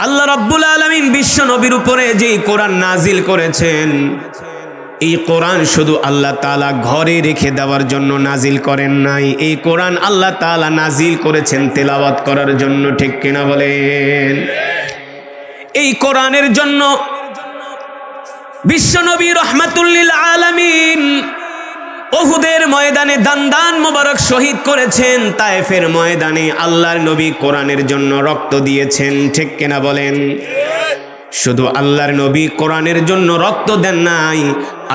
আল্লাহ রাব্বুল আলামিন বিশ্ব নবীর উপরে যে কোরআন নাজিল করেছেন, এই কোরআন শুধু আল্লাহ তাআলা ঘরে রেখে দেওয়ার জন্য নাজিল করেন নাই। এই কোরআন আল্লাহ তাআলা নাজিল করেছেন তেলাওয়াত করার জন্য। ঠিক কিনা বলেন? এই কোরআনের জন্য বিশ্ব নবী রাহমাতুল লিল আলামিন উহুদের ময়দানে দান মোবারক শহীদ করেছেন। তায়েফের ময়দানে আল্লাহর নবী কোরআনের জন্য রক্ত দিয়েছেন। ঠিক কিনা বলেন? শুধু আল্লাহর নবী কোরআনের জন্য রক্ত দেন নাই,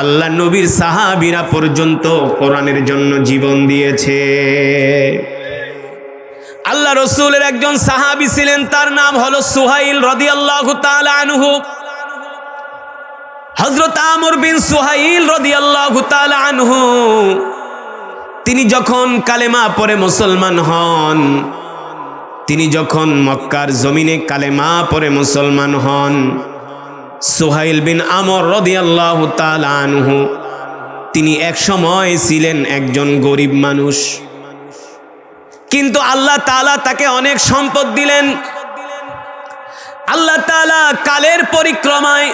আল্লাহর নবীর সাহাবীরা পর্যন্ত কোরআনের জন্য জীবন দিয়েছে। আল্লাহ রাসূলের একজন সাহাবী ছিলেন, তার নাম হলো সুহাইল রাদিয়াল্লাহু তাআলা আনহু। হযরত আমর বিন সুহাইল রাদিয়াল্লাহু তাআলা আনহু তিনি যখন কালেমা পড়ে মুসলমান হন, তিনি যখন মক্কার জমিনে কালেমা পড়ে মুসলমান হন, সুহাইল বিন আমর রাদিয়াল্লাহু তাআলা আনহু তিনি এক সময় ছিলেন একজন গরিব মানুষ, কিন্তু আল্লাহ তাআলা তাকে অনেক সম্পদ দিলেন। আল্লাহ তাআলা কালের পরিক্রমায়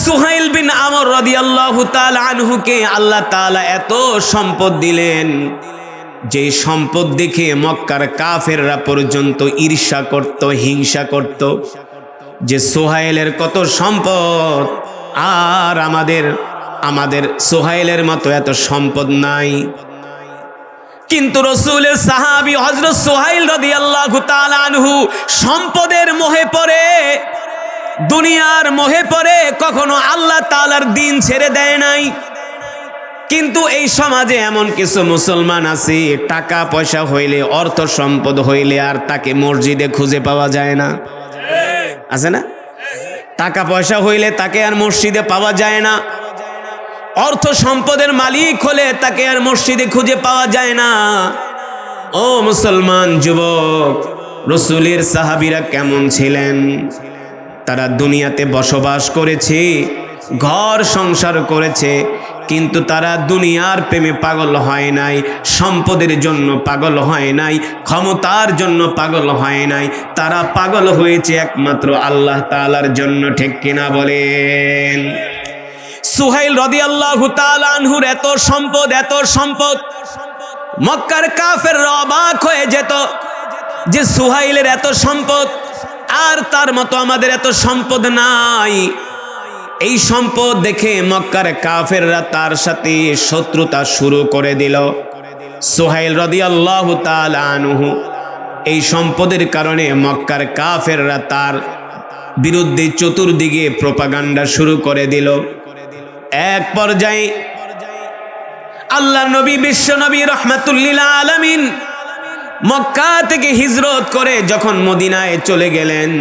সুহাইল বিন আমর রাদিয়াল্লাহু তাআলা আনহুকে আল্লাহ তাআলা এত সম্পদ দিলেন, যে সম্পদ দেখে মক্কার কাফেররা পর্যন্ত ঈর্ষা করত, হিংসা করত, যে সুহাইলের কত সম্পদ, আর আমাদের সুহাইলের মতো এত সম্পদ নাই। কিন্তু রাসূলের সাহাবী হযরত সুহাইল রাদিয়াল্লাহু তাআলা আনহু সম্পদের মোহে পড়ে, দুনিয়ার মোহে পড়ে কখনো আল্লাহ তাআলার দ্বীন ছেড়ে দেয় নাই। কিন্তু এই সমাজে এমন কিছু মুসলমান আছে, টাকা পয়সা হইলে, অর্থ সম্পদ হইলে আর তাকে মসজিদে খুঁজে পাওয়া যায় না। আছে না? টাকা পয়সা হইলে তাকে আর মসজিদে পাওয়া যায় না। অর্থ সম্পদের মালিক হলে তাকে আর মসজিদে খুঁজে পাওয়া যায় না। ও মুসলমান যুবক, রাসূলের সাহাবীরা কেমন ছিলেন? তারা দুনিয়াতে বসবাস করেছে, ঘর সংসার করেছে, কিন্তু তারা দুনিয়ার প্রেমে পাগল হয় নাই, সম্পদের জন্য পাগল হয় নাই, ক্ষমতার জন্য পাগল হয় নাই। তারা পাগল হয়েছে একমাত্র আল্লাহ তাআলার জন্য। ঠিক কিনা বলেন? সুহাইল রাদিয়াল্লাহু তাআলা আনহুর এত সম্পদ, মক্কার কাফেররা অবাক হয়ে যেত যে সুহাইলের এত সম্পদ, আর তার মতো আমাদের এত সম্পদ নাই। এই সম্পদ দেখে মক্কার কাফেররা তার সাথে শত্রুতা শুরু করে দিল। সুহাইল রাদিয়াল্লাহু তাআলা আনহু এই সম্পদের কারণে মক্কার কাফেররা তার বিরুদ্ধে চতুর্দিকে প্রোপাগান্ডা শুরু করে দিল। এক পর্যায়ে আল্লাহর নবী বিশ্ব নবী রাহমাতুল লিল আলামিন মক্কা থেকে হিজরত করে যখন মদিনায় চলে গেলেন,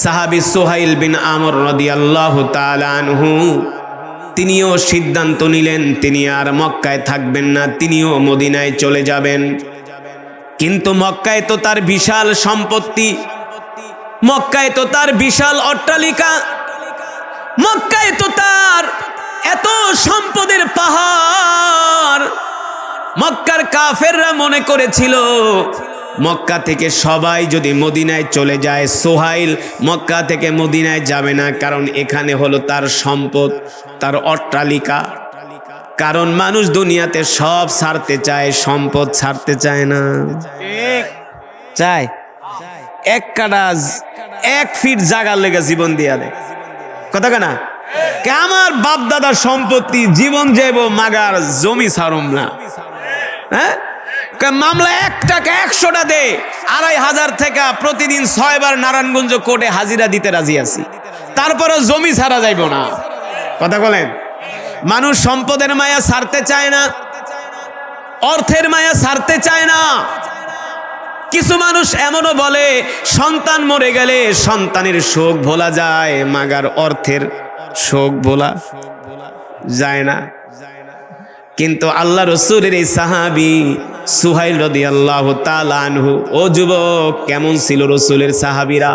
সাহাবী সুহাইল বিন আমর রাদিয়াল্লাহু তাআলা আনহু তিনিও সিদ্ধান্ত নিলেন তিনি আর মক্কায় থাকবেন না, তিনিও মদিনায় চলে যাবেন। কিন্তু মক্কায় তো তার বিশাল সম্পত্তি, মক্কায় তো তার বিশাল অট্টালিকা, মক্কায় তো তার এত সম্পদের পাহাড়। মক্কার কাফেররা মনে করেছিল মক্কা থেকে সবাই যদি মদিনায় চলে যায়, সোহাইল মক্কা থেকে মদিনায় যাবে না, কারণ এখানে হলো তার সম্পদ, তার অট্টালিকা। কারণ মানুষ দুনিয়াতে সব ছাড়তে চায়, সম্পদ ছাড়তে চায় না। চায় এক কাটাজ 1 ফিট জায়গার লেগে জীবন দিয়া দেয়। কথা কেনা? আমার বাপ দাদার সম্পত্তি, জীবন যাইব মাগার, জমি ছাড়ম না। হ্যাঁ, মামলা 1 টাকা 100টা দে, 2500 টাকা প্রতিদিন 6 বার নারায়ণগঞ্জ কোর্টে হাজিরা দিতে রাজি আছি, তারপরে জমি ছাড়া যাইব না। কথা বলেন? মানুষ সম্পদের মায়া ছাড়তে চায় না, অর্থের মায়া ছাড়তে চায় না। কিছু মানুষ এমনও বলে সন্তান মরে গেলে সন্তানের শোক ভোলা যায়, মাগার অর্থের শোক ভোলা যায় না। কিন্তু আল্লাহ রাসূলের এই সাহাবী সুহাইল রাদিয়াল্লাহু তাআলা আনহু, ও যুবক, কেমন ছিল রাসূলের সাহাবীরা?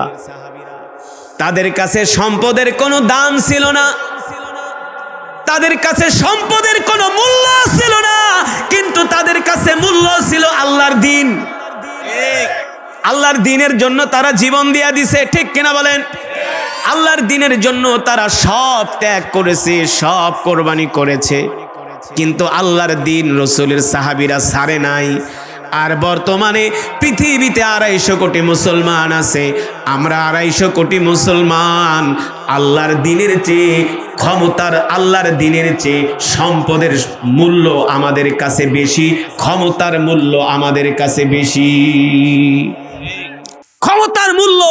তাদের কাছে সম্পদের কোনো দাম ছিল না, তাদের কাছে সম্পদের কোনো মূল্য ছিল না, কিন্তু তাদের কাছে মূল্য ছিল আল্লাহর দ্বীন। আল্লাহর দ্বীনের জন্য তারা জীবন দিয়া দিছে, ঠিক কিনা বলেন? আল্লাহর দ্বীনের জন্য তারা সব ত্যাগ করেছে, সব কোরবানি করেছে, কিন্তু আল্লাহর দ্বীন রাসূলের সাহাবীরা ছাড়ে নাই। আর বর্তমানে পৃথিবীতে 250 কোটি মুসলমান আছে। আমরা 250 কোটি মুসলমান আল্লাহর দ্বীনের চেয়ে, ক্ষমতার আল্লাহর দ্বীনের চেয়ে সম্পদের মূল্য আমাদের কাছে বেশি, ক্ষমতার মূল্য আমাদের কাছে বেশি। ক্ষমতার মূল্য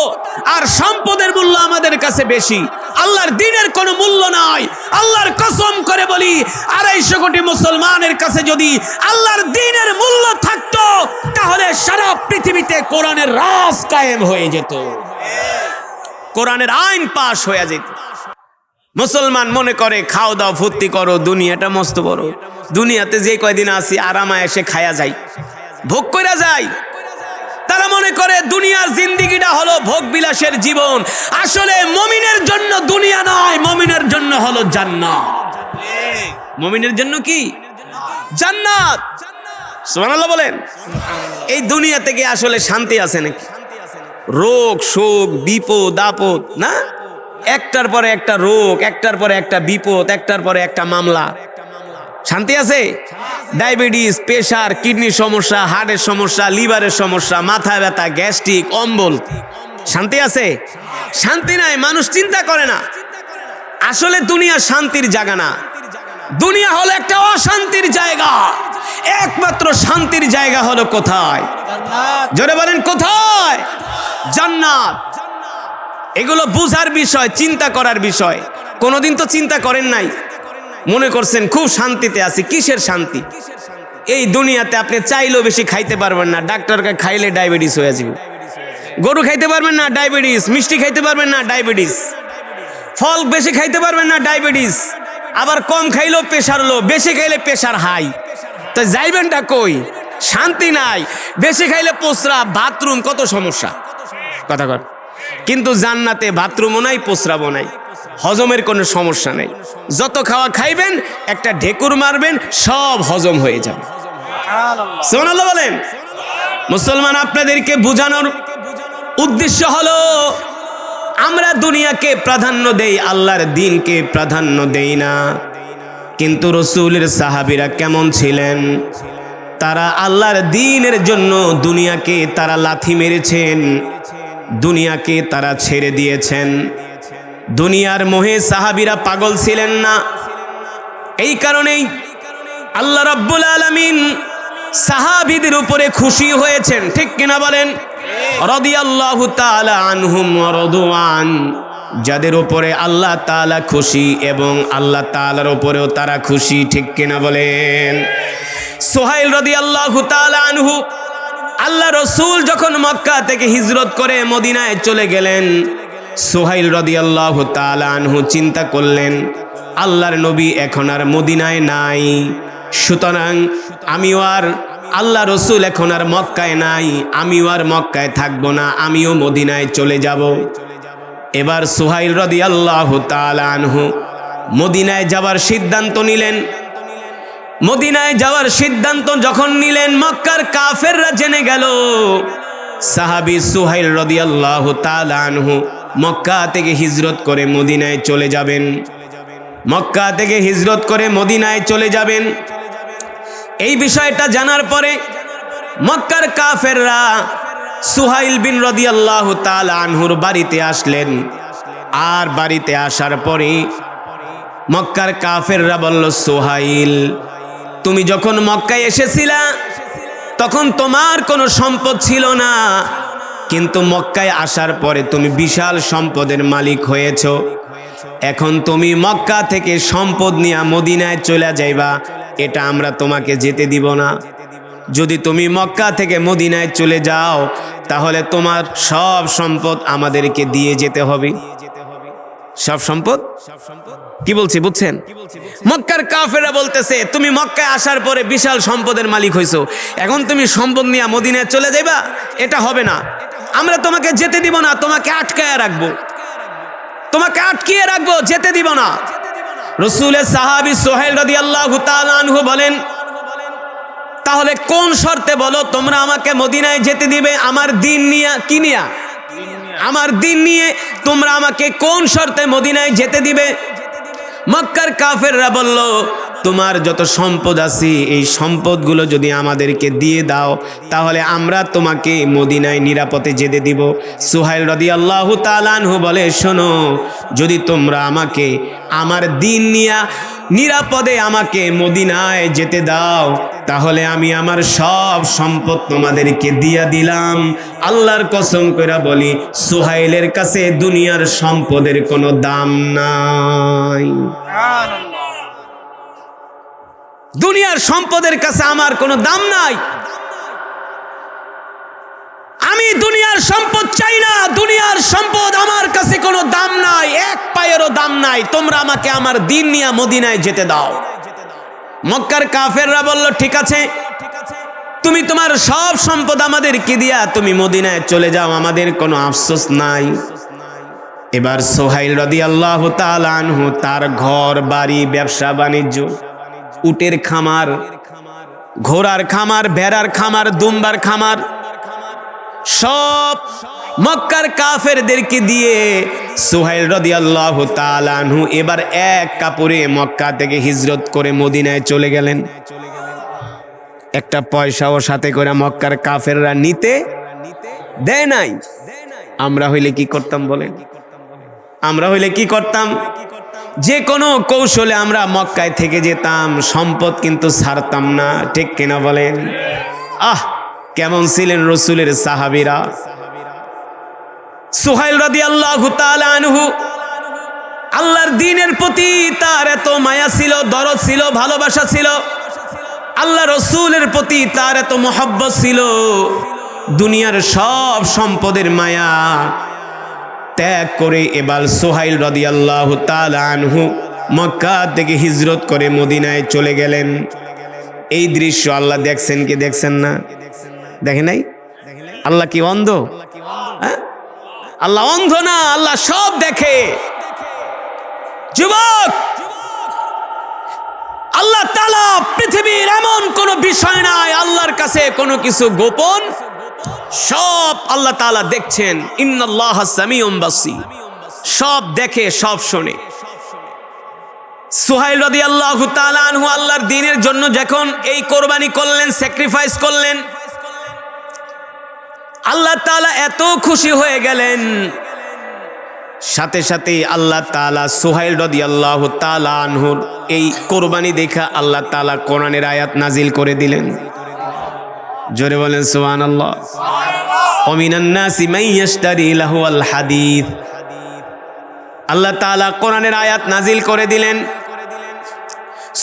আর সম্পদের মূল্য আমাদের কাছে বেশি, আল্লাহর দ্বীনের কোনো মূল্য নাই। আল্লাহর কসম করে বলি, 250 কোটি মুসলমানের কাছে যদি আল্লাহর দ্বীনের মূল্য থাকতো, তাহলে সারা পৃথিবীতে কোরআনের রাজ কায়েম হয়ে যেত, কোরআনের আইন পাশ হয়ে যেত। মুসলমান মনে করে খাও দাও ফুর্তি করো, দুনিয়াটা মস্ত বড়, দুনিয়াতে যে কয়দিন আছি আরামে এসে খায়া যাই, ভোগ কইরা যাই। তারা মনে করে দুনিয়ার জিন্দেগিটা হলো ভোগ বিলাসের জীবন। আসলে মুমিনের জন্য দুনিয়া নয়, মুমিনের জন্য হলো জান্নাত। মুমিনের জন্য কি? জান্নাত। সুবহানাল্লাহ বলেন। এই দুনিয়া থেকে আসলে শান্তি আছে নাকি? রোগ শোক বিপদ আপদ, না? একটার পরে একটা রোগ, একটার পরে একটা বিপদ, একটার পরে একটা মামলা। শান্তি আছে? ডায়াবেটিস, প্রেশার, কিডনির সমস্যা, হার্টের সমস্যা, লিভারের সমস্যা, মাথা ব্যথা, গ্যাস্ট্রিক, অম্বল। শান্তি আছে? শান্তি নাই। মানুষ চিন্তা করে না। আসলে দুনিয়া শান্তির জায়গা না, দুনিয়া হলো একটা অশান্তির জায়গা। একমাত্র শান্তির জায়গা হলো কোথায়? জোরে বলেন কোথায়? জান্নাত। এগুলো বুঝার বিষয়, চিন্তা করার বিষয়। কোনোদিন তো চিন্তা করেন নাই, মনে করছেন খুব শান্তিতে আছি। কিসের শান্তি? এই দুনিয়াতে আপনি চাইলেও বেশি খাইতে পারবেন না, ডাক্তারকে খাইলে ডায়াবেটিস হয়ে যাবে। গরু খাইতে পারবেন না, ডায়াবেটিস। মিষ্টি খাইতে পারবেন না, ডায়াবেটিস। ফল বেশি খাইতে পারবেন না, ডায়াবেটিস। আবার কম খাইলেও প্রেশার লো, বেশি খাইলে প্রেশার হাই। তো যাইবেনটা কই? শান্তি নাই। বেশি খাইলে প্রস্রাব, বাথরুম, কত সমস্যা, কথা কর। কিন্তু জান্নাতে বাথরুমও নাই, প্রস্রাবও নাই, হজমের কোনো সমস্যা নেই। যত খাওয়া খাইবেন, একটা ঢেকুর মারবেন, সব হজম হয়ে যাবে। সুবহানাল্লাহ বলেন। মুসলমান, আপনাদেরকে বোঝানোর উদ্দেশ্য হলো, আমরা দুনিয়াকে প্রাধান্য দেই, আল্লাহর দ্বীনকে প্রাধান্য দেই না। কিন্তু রাসূলের সাহাবীরা কেমন ছিলেন? তারা আল্লাহর দ্বীনের জন্য দুনিয়াকে তারা লাথি মেরেছেন, দুনিয়াকে তারা ছেড়ে দিয়েছেন। দুনিয়ার মোহে সাহাবীরা পাগল ছিলেন না। এই কারণেই আল্লাহ রাব্বুল আলামিন সাহাবীদের উপরে খুশি হয়েছেন, ঠিক কিনা বলেন? রাদিয়াল্লাহু তাআলা আনহুম ওয়া রাদওয়ান। যাদের উপরে আল্লাহ তাআলা খুশি এবং আল্লাহ তাআলার উপরেও তারা খুশি, ঠিক কিনা বলেন? সুহাইল রাদিয়াল্লাহু তাআলা আনহু, আল্লাহ রাসূল যখন মক্কা থেকে হিজরত করে মদিনায় চলে গেলেন, সুহাইল রাদিয়াল্লাহু তাআলা আনহু চিন্তা করলেন, আল্লাহর নবী এখন আর মদিনায় নাই, সুতরাং আমিও আর, আল্লাহ রাসূল এখন আর মক্কায় নাই, আমিও আর মক্কায় থাকবো না, আমিও মদিনায় চলে যাব। এবার সুহাইল রাদিয়াল্লাহু তাআলা আনহু মদিনায় যাওয়ার সিদ্ধান্ত নিলেন। মদিনায় যাওয়ার সিদ্ধান্ত যখন নিলেন, মক্কার কাফেররা জেনে গেল সাহাবী সুহাইল রাদিয়াল্লাহু তাআলা আনহু মক্কা থেকে হিজরত করে মদিনায় চলে যাবেন। মক্কা থেকে হিজরত করে মদিনায় চলে যাবেন। এই বিষয়টা জানার পরে মক্কার কাফেররা সুহাইল বিন রাদিয়াল্লাহু তাআলা আনহুর বাড়িতে আসলেন। আর বাড়িতে আসার পরে মক্কার কাফেররা বলল, সুহাইল, তুমি যখন মক্কায় এসেছিলা তখন তোমার কোনো সম্পদ ছিল না, কিন্তু মক্কায় আসার পরে তুমি বিশাল সম্পদের মালিক হয়েছো। এখন তুমি মক্কা থেকে সম্পদ নিয়ে মদিনায় চলে যাইবা, এটা আমরা তোমাকে যেতে দিব না। যদি তুমি মক্কা থেকে মদিনায় চলে যাও, তাহলে তোমার সব সম্পদ আমাদেরকে দিয়ে যেতে হবে। সব সম্পদ কি বলছি বুঝছেন? মক্কার কাফেররা বলতেছে, তুমি মক্কায় আসার পরে বিশাল সম্পদের মালিক হইছো, এখন তুমি সম্পদ নিয়ে মদিনায় চলে যাইবা, এটা হবে না, আমরা তোমাকে যেতে দিব না, তোমাকে আটকায় রাখবো, তোমাকে আটকিয়ে রাখবো, যেতে দিব না। রাসূলের সাহাবী সুহাইল রাদিয়াল্লাহু তাআলা আনহু বলেন, তাহলে কোন শর্তে বলো তোমরা আমাকে মদিনায় যেতে দিবে? আমার দিন নিয়ে, কি নিয়ে? আমার দিন নিয়ে তোমরা আমাকে কোন শর্তে মদিনায় যেতে দিবে? মক্কার কাফেররা বলল, তোমার যত সম্পদ আছে এই সম্পদগুলো যদি আমাদেরকে দিয়ে দাও তাহলে আমরা তোমাকে মদিনায় নিরাপদে যেতে দিব। সুহাইল রাদিয়াল্লাহু তাআলা আনহু বলে, শোনো, যদি তোমরা আমাকে আমার দিন নিয়ে নিরাপদে আমাকে মদিনায় যেতে দাও তাহলে আমি আমার সব সম্পদ তোমাদেরকে দিয়া দিলাম। আল্লাহর কসম করে বলি, সুহাইলের কাছে দুনিয়ার সম্পদের কোনো দাম নাই। দুনিয়ার সম্পদের কাছে আমার কোনো দাম নাই। আমি দুনিয়ার সম্পদ চাই না, দুনিয়ার সম্পদ আমার কাছে কোনো দাম নাই, এক পায়েরও দাম নাই। তোমরা আমাকে আমার দিন নিয়ে মদিনায় যেতে দাও। মক্কার কাফেররা বলল, ঠিক আছে, তুমি তোমার সব সম্পদ আমাদেরকে দিয়া তুমি মদিনায় চলে যাও, আমাদের কোনো আফসোস নাই। এবার সুহাইল রাদিয়াল্লাহু তাআলা আনহু তার ঘর বাড়ি, ব্যবসা বাণিজ্য, উটের খামার, ঘোড়ার খামার, ভেড়ার খামার, দুম্বার খামার, সব মক্কার কাফেরদেরকে দিয়ে সুহাইল রাদিয়াল্লাহু তাআলা আনহু এবার এক কাপড়ে মক্কা থেকে হিজরত করে মদিনায় চলে গেলেন। একটা পয়সাও সাথে করে মক্কার কাফেররা নিতে দেয় নাই। আমরা হইলে কি করতাম বলেন? আমরা হইলে কি করতাম? যে কোনো কৌশলে আমরা মক্কায় থেকে যেতাম, সম্পদ কিন্তু ছাড়তাম না, ঠিক কিনা বলেন? কেমন ছিলেন রসুলের সাহাবীরা! সুহাইল রাদিয়াল্লাহু তাআলা আনহু আল্লাহর দ্বীনের প্রতি তার এত মায়া ছিল, দরদ ছিল, ভালোবাসা ছিল, আল্লাহ রসুলের প্রতি তার এত মহব্বত ছিল, দুনিয়ার সব সম্পদের মায়া ত্যাগ করে এবার সুহাইল রাদিয়াল্লাহু তাআলা আনহু মক্কা থেকে হিজরত করে মদিনায় চলে গেলেন। এই দৃশ্য আল্লাহ দেখছেন কি দেখছেন না? দেখে নাই? আল্লাহ কি অন্ধ? আল্লাহ অন্ধ না, আল্লাহ সব দেখে। যুবক, আল্লাহ তাআলা পৃথিবীর এমন কোন বিষয় নাই আল্লাহর কাছে কোনো কিছু গোপন, সব আল্লাহ তাআলা দেখছেন। ইন্নাল্লাহা সামিউন বাসীর, সব দেখে, সব শোনে। সুহাইল রাদিয়াল্লাহু তাআলা আনহু আল্লাহর দ্বীনের জন্য যখন এই কোরবানি করলেন, স্যাক্রিফাইস করলেন, আল্লাহ তাআলা এত খুশি হয়ে গেলেন, সাথে সাথে আল্লাহ তাআলা সুহাইল রাদিয়াল্লাহু তাআলা আনহুর এই কোরবানি দেখা আল্লাহ তাআলা কোরআনের আয়াত নাজিল করে দিলেন। জোরে বলেন সুবহানাল্লাহ। ওমিনান নাসি মান ইয়াশতারি লাহুল হাদিস, আল্লাহ তাআলা কোরআনের আয়াত নাজিল করে দিলেন।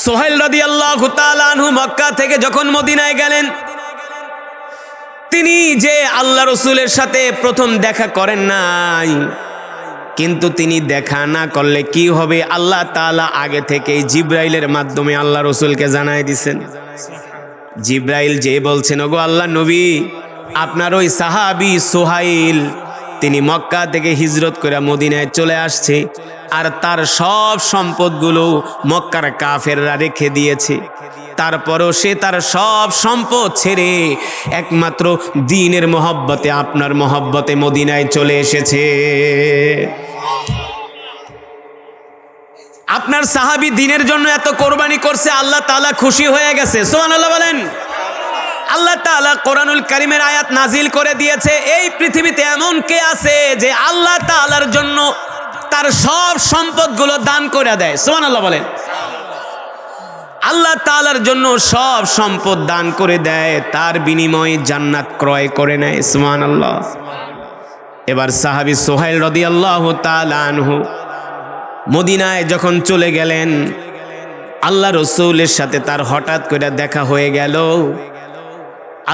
সুহাইল রাদিয়াল্লাহু তাআলা আনহু মক্কা থেকে যখন মদিনায় গেলেন, তিনি যে আল্লাহ রসুলের সাথে প্রথম দেখা করেন নাই, কিন্তু তিনি দেখা না করলে কি হবে আল্লাহ তাআলা আগে থেকেই জিব্রাইলের মাধ্যমে আল্লাহ রসুলকে জানাই দিছেন। জিব্রাইল যে বলছেন, ওগো আল্লাহ নবী, আপনার ওই সাহাবী সুহাইল তিনি মক্কা থেকে হিজরত করে মদিনায় চলে আসছে, আর তার সব সম্পদগুলো মক্কার কাফেররা রেখে দিয়েছে। তারপরও সে তার সব সম্পদ ছেড়ে একমাত্র দ্বীনের মহব্বতে, আপনার মহব্বতে মদিনায় চলে এসেছে। আপনার সাহাবী দ্বীনের জন্য এত কোরবানি করছে, আল্লাহ তাআলা খুশি হয়ে গেছে। সুবহানাল্লাহ বলেন। আল্লাহ তাআলা কোরআনুল কারীমের আয়াত নাজিল করে দিয়েছে, এই পৃথিবীতে এমন কে আছে যে আল্লাহ তাআলার জন্য তার সব সম্পদগুলো দান করে দেয়? সুবহানাল্লাহ বলেন। আল্লাহ তাআলার জন্য সব সম্পদ দান করে দেয়, তার বিনিময়ে জান্নাত ক্রয় করে নেয়। সুবহানাল্লাহ। এবার সাহাবী সুহাইল রাদিয়াল্লাহু তাআলা আনহু মদিনায় যখন চলে গেলেন, আল্লাহ রসুলের সাথে তার হঠাৎ করে দেখা হয়ে গেল।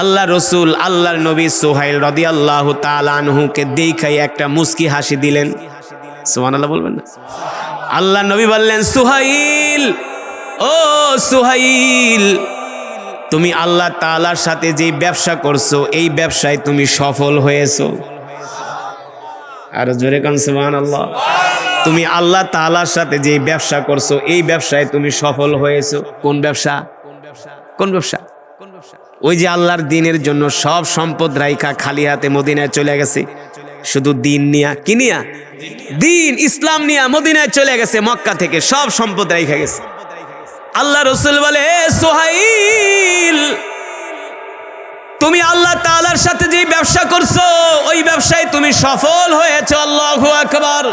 আল্লাহ রসুল, আল্লাহর নবী সুহাইল রাদিয়াল্লাহু তাআলা আনহুকে দেখাই একটা মুস্কি হাসি দিলেন। সুবহানাল্লাহ বলবেন না? আল্লাহ নবী বললেন, সুহাইল, ও সুহাইল, তুমি আল্লাহ তাআলার সাথে যে ব্যবসা করছো এই ব্যবসায় তুমি সফল হয়েছো। আর জোরে কান সুবহানাল্লাহ। তুমি আল্লাহ তাআলার সাথে যে ব্যবসা করছো এই ব্যবসায় তুমি সফল হয়েছো। কোন ব্যবসা? কোন ব্যবসা? কোন ব্যবসা? ওই যে আল্লাহর দ্বীনের জন্য সব সম্পদ রাইখা খালি হাতে মদিনায় চলে গেছে, শুধু দ্বীন নিয়া, কি নিয়া? দ্বীন ইসলাম নিয়া মদিনায় চলে গেছে, মক্কা থেকে সব সম্পদ রাইখা গেছে। আল্লাহ রাসূল বলে, সোহাইল তুমি আল্লাহ তাআলার সাথে যে ব্যবসা করছো ওই ব্যবসায় তুমি সফল হয়েছো। আল্লাহু আকবার।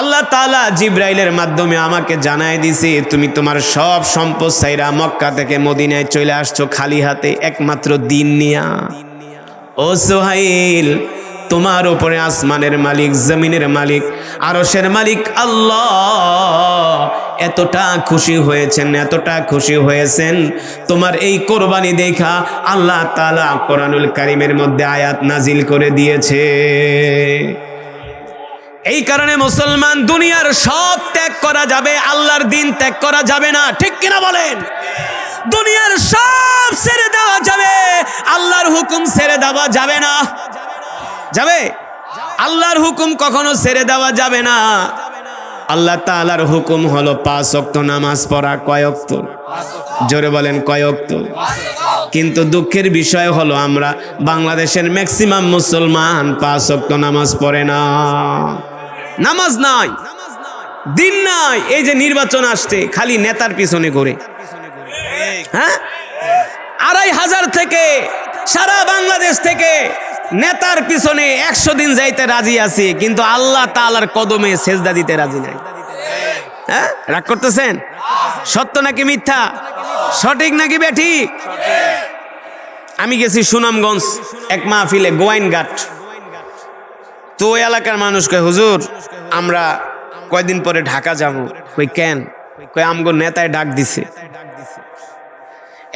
আল্লাহ তাআলা জিব্রাইলের মাধ্যমে আমাকে জানায় দিছে তুমি তোমার সব সম্পদ ছাইরা মক্কা থেকে মদিনায় চলে আসছো খালি হাতে, একমাত্র দ্বীন নিয়া। ও সোহাইল, তোমার উপরে আসমানের মালিক, জমিনের মালিক, আরশের মালিক আল্লাহ এতটা খুশি হয়েছেন, এতটা খুশি হয়েছেন, তোমার এই কোরবানি দেখা আল্লাহ তাআলা কোরআনুল কারীমের মধ্যে আয়াত নাজিল করে দিয়েছে। এই কারণে মুসলমান, দুনিয়ার সব ত্যাগ করা যাবে, আল্লাহর দ্বীন ত্যাগ করা যাবে না, ঠিক কিনা বলেন? দুনিয়ার সব ছেড়ে দেওয়া যাবে, আল্লাহর হুকুম ছেড়ে দেওয়া যাবে না। যাবে? আল্লাহর হুকুম কখনো ছেড়ে দেওয়া যাবে না। আল্লাহ তাআলার হুকুম হলো 5 ওয়াক্ত নামাজ পড়া। কয় ওয়াক্ত? জোরে বলেন, কয় ওয়াক্ত? কিন্তু দুঃখের বিষয় হলো আমরা বাংলাদেশের ম্যাক্সিমাম মুসলমান 5 ওয়াক্ত নামাজ পড়ে না। নামাজ নাই, দিন নাই। এই যে নির্বাচন আসছে, খালি নেতার পিছনে ঘুরে। হ্যাঁ, 2500 থেকে সারা বাংলাদেশ থেকে নেতার পিছনে 100 দিন যাইতে রাজি আছি, কিন্তু আল্লাহ তাআলার কদমে সেজদা দিতে রাজি নাই। হ্যাঁ, রাগ করতেছেন? সত্য নাকি মিথ্যা? সঠিক নাকি বেঠিক? আমি গেছি সুনামগঞ্জ এক মাহফিলে, গোয়াইনঘাট। তো ওই এলাকার মানুষ কয়, হুজুর আমরা কয়দিন পরে ঢাকা যাব। কই কেন? কই আমগো নেতায় ডাক দিছে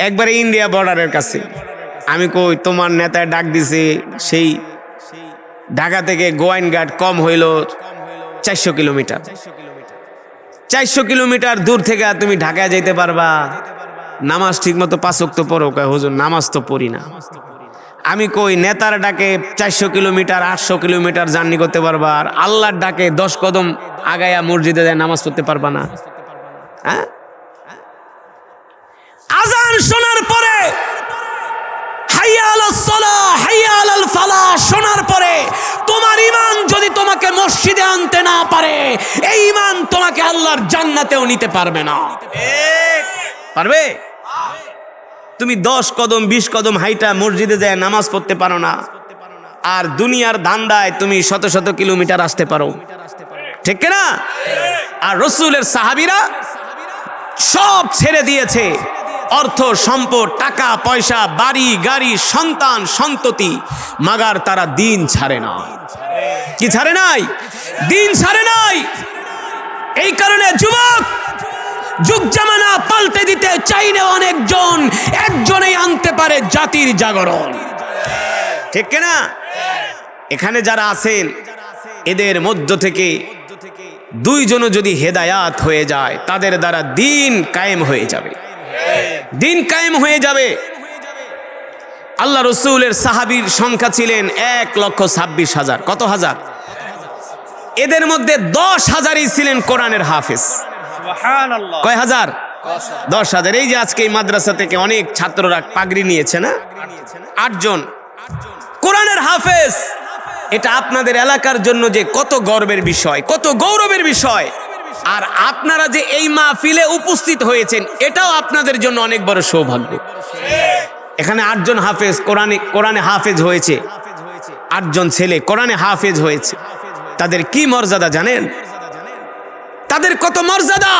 একবারে ইন্ডিয়া বর্ডারের কাছে। আমি কই তোমার নেতায় ডাক দিছে, সেই ঢাকা থেকে গোয়াইনঘাট কম হইল 400 কিলোমিটার। 400 কিলোমিটার দূর থেকে তুমি ঢাকায় যাইতে পারবা? নামাজ ঠিক মতো 5 ওয়াক্ত পড়ো? কয় হুজুর নামাজ তো পড়ি না। আমি কই নেতার ডাকে 400 কিলোমিটার 800 কিলোমিটার জার্নি করতে পারবা, আর আল্লাহর ডাকে 10 কদম আগায়া মসজিদে যায় নামাজ পড়তে পারবা না? হ্যাঁ, আজান শোনার পরে হাইয়া আলাস সালাহ হাইয়া আলাল ফালাহ শোনার পরে তোমার ঈমান যদি তোমাকে মসজিদে আনতে না পারে, এই ঈমান তোমাকে আল্লাহর জান্নাতেও নিতে পারবে না। পারবে? তুমি 10 কদম 20 কদম হাইটা মসজিদে যায় নামাজ পড়তে পারো না, আর দুনিয়ার ধান্দায় তুমি শত শত কিলোমিটার আসতে পারো, ঠিক না? আর রাসূলের সাহাবীরা সব ছেড়ে দিয়েছে, অর্থ সম্পদ, টাকা পয়সা, বাড়ি গাড়ি, সন্তান সন্ততি, মাগার তারা দিন ছাড়ে না। কি ছাড়ে নাই? দিন ছাড়ে নাই। এই কারণে যুবক, যুগ জামানা পাল্টে দিতে চাইলে অনেকজন, একজনেই আনতে পারে জাতির জাগরণ, ঠিক না? এখানে যারা আছেন এদের মধ্য থেকে 2 জনও যদি হেদায়াত হয়ে যায়, তাদের দ্বারা দিন কায়েম হয়ে যাবে, দিন কায়েম হয়ে যাবে। আল্লাহ রসুলের সাহাবীর সংখ্যা ছিলেন 1,26,000। কত হাজার? এদের মধ্যে 10,000ই ছিলেন কোরআনের হাফেজ। সুবহানাল্লাহ। কয় হাজার? 10,000। এই যে আজকে এই মাদ্রাসা থেকে অনেক ছাত্ররা পাগড়ি নিয়েছে না, 8 জন কোরআনের হাফেজ। এটা আপনাদের এলাকার জন্য যে কত গর্বের বিষয়, কত গৌরবের বিষয়। আর আপনারা যে এই মাহফিলে উপস্থিত হয়েছেন, এটাও আপনাদের জন্য অনেক বড় সৌভাগ্য। এখানে 8 জন হাফেজ কোরআনে হাফেজ হয়েছে, 8 জন ছেলে কোরআনে হাফেজ হয়েছে। তাদের কি মর্যাদা জানেন? তাদের কত মর্যাদা!